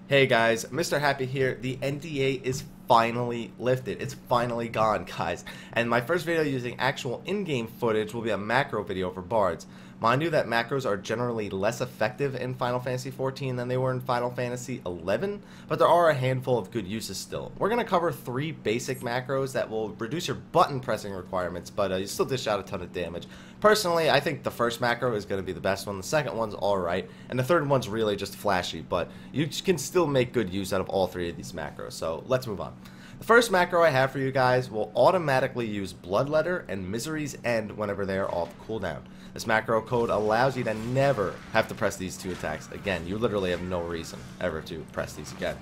Hey guys, Mrhappy here. The NDA is finally lifted. It's finally gone, guys. And my first video using actual in-game footage will be a macro video for bards. Mind you that macros are generally less effective in Final Fantasy XIV than they were in Final Fantasy XI, but there are a handful of good uses still. We're going to cover 3 basic macros that will reduce your button pressing requirements, but you still dish out a ton of damage. Personally, I think the first macro is going to be the best one, the second one's alright, and the third one's really just flashy, but you can still make good use out of all 3 of these macros, so let's move on. The first macro I have for you guys will automatically use Bloodletter and Misery's End whenever they are off cooldown. This macro code allows you to never have to press these 2 attacks again. You literally have no reason ever to press these again.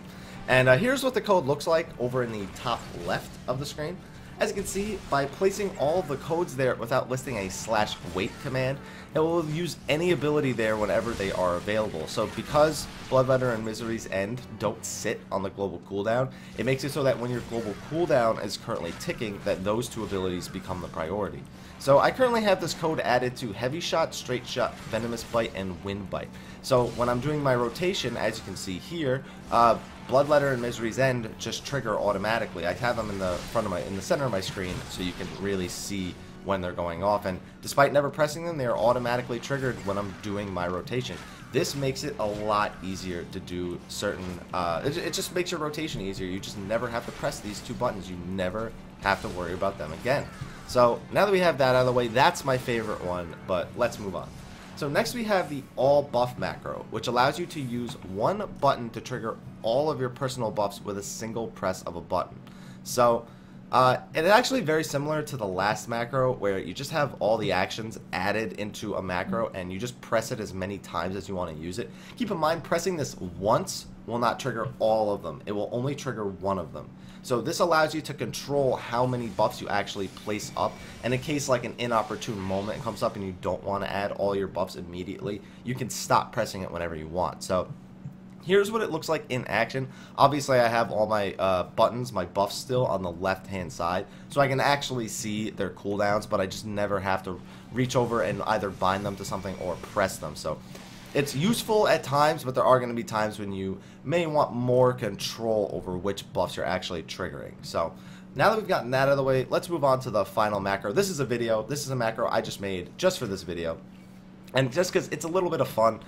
And here's what the code looks like over in the top left of the screen. As you can see, by placing all of the codes there without listing a /wait command, it will use any ability there whenever they are available. So because Bloodletter and Misery's End don't sit on the global cooldown, it makes it so that when your global cooldown is currently ticking, that those 2 abilities become the priority. So I currently have this code added to Heavy Shot, Straight Shot, Venomous Bite, and Windbite. So when I'm doing my rotation, as you can see here, Bloodletter and Misery's End just trigger automatically. I have them in the center of my screen so you can really see when they're going off, and despite never pressing them, they are automatically triggered when I'm doing my rotation. This makes it a lot easier to do certain, it just makes your rotation easier. You just never have to press these 2 buttons. You never have to worry about them again. So now that we have that out of the way, that's my favorite one, but let's move on. So next we have the all buff macro, which allows you to use 1 button to trigger all of your personal buffs with a single press of a button. So it's actually very similar to the last macro, where you just have all the actions added into a macro and you just press it as many times as you want to use it. Keep in mind, pressing this once will not trigger all of them. It will only trigger 1 of them. So this allows you to control how many buffs you actually place up, and in case like an inopportune moment comes up and you don't want to add all your buffs immediately, you can stop pressing it whenever you want. So here's what it looks like in action. Obviously I have all my buttons, my buffs still on the left hand side, so I can actually see their cooldowns, but I just never have to reach over and either bind them to something or press them. So it's useful at times, but there are going to be times when you may want more control over which buffs you're actually triggering. So now that we've gotten that out of the way, let's move on to the final macro. This is a video. This is a macro I just made just for this video. And just because it's a little bit of fun,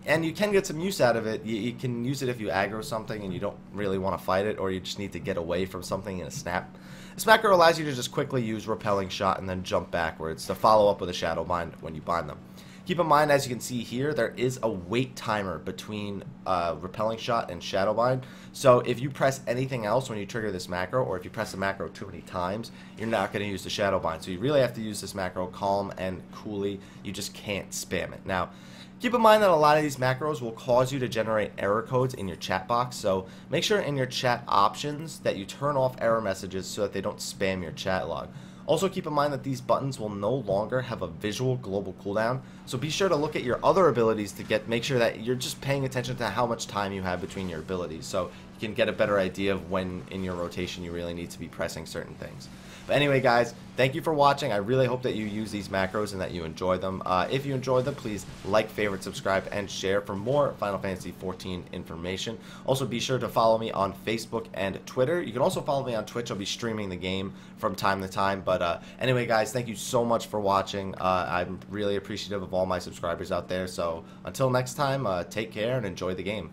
and you can get some use out of it. You can use it if you aggro something and you don't really want to fight it, or you just need to get away from something in a snap. This macro allows you to just quickly use Repelling Shot and then jump backwards to follow up with a Shadow Bind when you bind them. Keep in mind, as you can see here, there is a wait timer between Repelling Shot and Shadow Bind. So if you press anything else when you trigger this macro, or if you press the macro too many times, you're not going to use the Shadow Bind. So you really have to use this macro calm and coolly. You just can't spam it. Now, keep in mind that a lot of these macros will cause you to generate error codes in your chat box, so make sure in your chat options that you turn off error messages so that they don't spam your chat log. Also keep in mind that these buttons will no longer have a visual global cooldown, so be sure to look at your other abilities to make sure that you're just paying attention to how much time you have between your abilities, so you can get a better idea of when in your rotation you really need to be pressing certain things. But anyway guys, thank you for watching. I really hope that you use these macros and that you enjoy them. If you enjoyed them, please like, favorite, subscribe, and share for more Final Fantasy XIV information. Also be sure to follow me on Facebook and Twitter. You can also follow me on Twitch. I'll be streaming the game from time to time. But anyway guys, thank you so much for watching. I'm really appreciative of all my subscribers out there. So until next time, take care and enjoy the game.